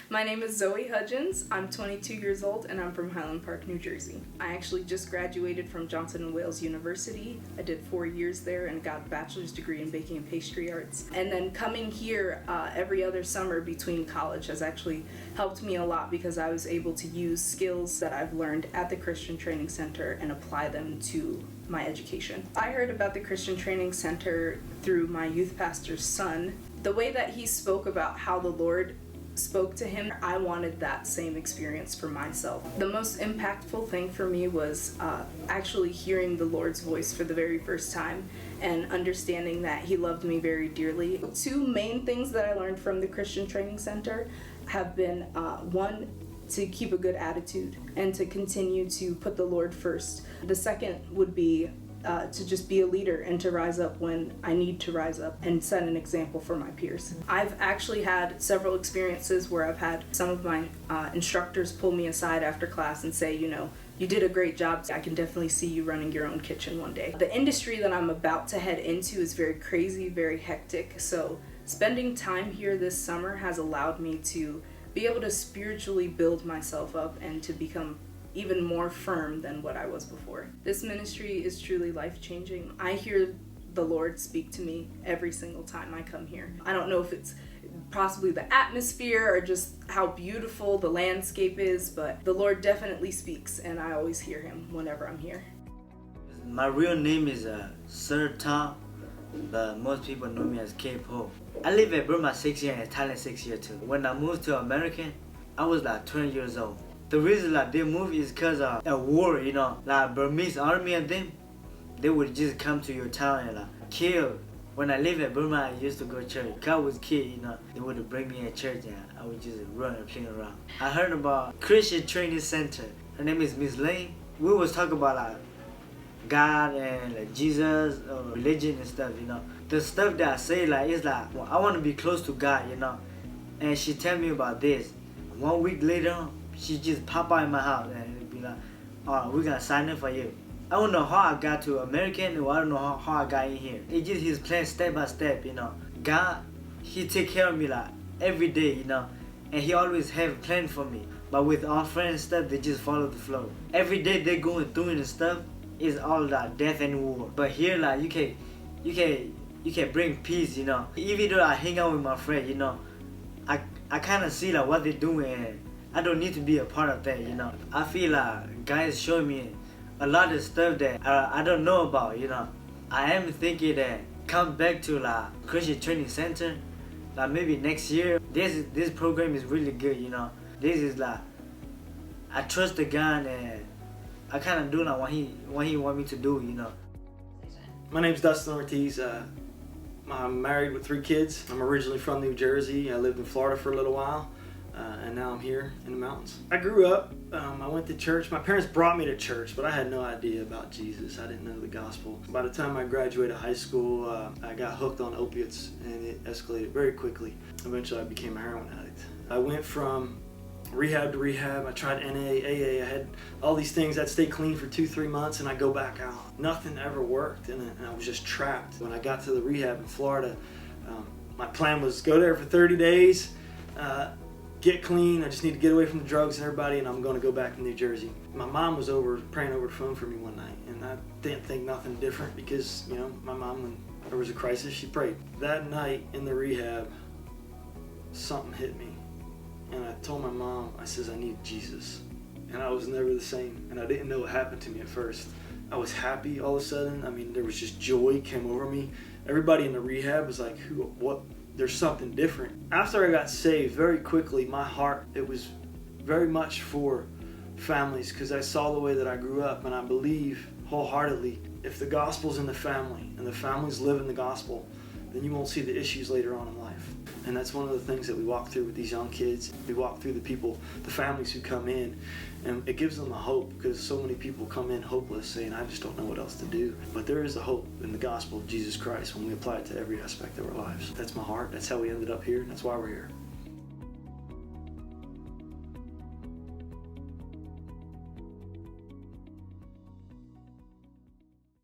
My name is Zoey Hudgens. I'm 22 years old and I'm from Highland Park, New Jersey. I actually just graduated from Johnson & Wales University. I did 4 years there and got a bachelor's degree in baking and pastry arts. And then coming here every other summer between college has actually helped me a lot because I was able to use skills that I've learned at the Christian Training Center and apply them to my education. I heard about the Christian Training Center through my youth pastor's son. The way that he spoke about how the Lord spoke to him, I wanted that same experience for myself. The most impactful thing for me was actually hearing the Lord's voice for the very first time and understanding that he loved me very dearly. Two main things that I learned from the Christian Training Center have been one, to keep a good attitude and to continue to put the Lord first. The second would be to just be a leader and to rise up when I need to rise up and set an example for my peers. I've actually had several experiences where I've had some of my instructors pull me aside after class and say, you know, you did a great job. I can definitely see you running your own kitchen one day. The industry that I'm about to head into is very crazy, very hectic. So spending time here this summer has allowed me to be able to spiritually build myself up and to become even more firm than what I was before. This ministry is truly life-changing. I hear the Lord speak to me every single time I come here. I don't know if it's possibly the atmosphere or just how beautiful the landscape is, but the Lord definitely speaks and I always hear him whenever I'm here. My real name is Sir Tom, but most people know me as Capo. I live in Burma 6 years and Thailand 6 years too. When I moved to America, I was like 20 years old. The reason like they moved is because of a war, you know, like Burmese army and them, they would just come to your town and like kill. When I lived in Burma, I used to go to church. When I was a kid, you know, they would bring me to church and I would just run and play around. I heard about Christian Training Center. Her name is Miss Lane. We was talking about like God and like Jesus or religion and stuff, you know. The stuff that I say like is like, well, I want to be close to God, you know. And she tell me about this. 1 week later, she just pop out in my house and be like, oh, we're gonna sign up for you. I don't know how I got to American or I don't know how I got in here. It's just his plan step by step, you know. God, he take care of me like every day, you know. And he always have a plan for me. But with our friends and stuff, they just follow the flow. Every day they going through and stuff is all like death and war. But here like you can bring peace, you know. Even though I hang out with my friend, you know, I kind of see like what they're doing and I don't need to be a part of that, you know. I feel like guys show me a lot of stuff that I don't know about, you know. I am thinking that come back to like Christian Training Center, like maybe next year. This program is really good, you know. This is like I trust the guy and I kind of do like what he want me to do, you know. My name's Dustin Ortiz. I'm married with 3 kids. I'm originally from New Jersey. I lived in Florida for a little while. And now I'm here in the mountains. I grew up, I went to church. My parents brought me to church, but I had no idea about Jesus. I didn't know the gospel. By the time I graduated high school, I got hooked on opiates and it escalated very quickly. Eventually I became a heroin addict. I went from rehab to rehab. I tried NA, AA. I had all these things. I'd stay clean for 2-3 months and I'd go back out. Nothing ever worked and I was just trapped. When I got to the rehab in Florida, my plan was go there for 30 days, get clean. I just need to get away from the drugs and everybody, and I'm going to go back to New Jersey. My mom was praying over the phone for me one night, and I didn't think nothing different because, you know, my mom, when there was a crisis, she prayed. That night in the rehab, something hit me, and I told my mom, I says, I need Jesus, and I was never the same, and I didn't know what happened to me at first. I was happy all of a sudden. I mean, there was just joy came over me. Everybody in the rehab was like, what? There's something different. After I got saved, very quickly, my heart, it was very much for families because I saw the way that I grew up, and I believe wholeheartedly if the gospel's in the family and the families live in the gospel, then you won't see the issues later on in life. And that's one of the things that we walk through with these young kids. We walk through the people, the families who come in, and it gives them a hope because so many people come in hopeless saying, I just don't know what else to do. But there is a hope in the gospel of Jesus Christ when we apply it to every aspect of our lives. That's my heart. That's how we ended up here, and that's why we're here.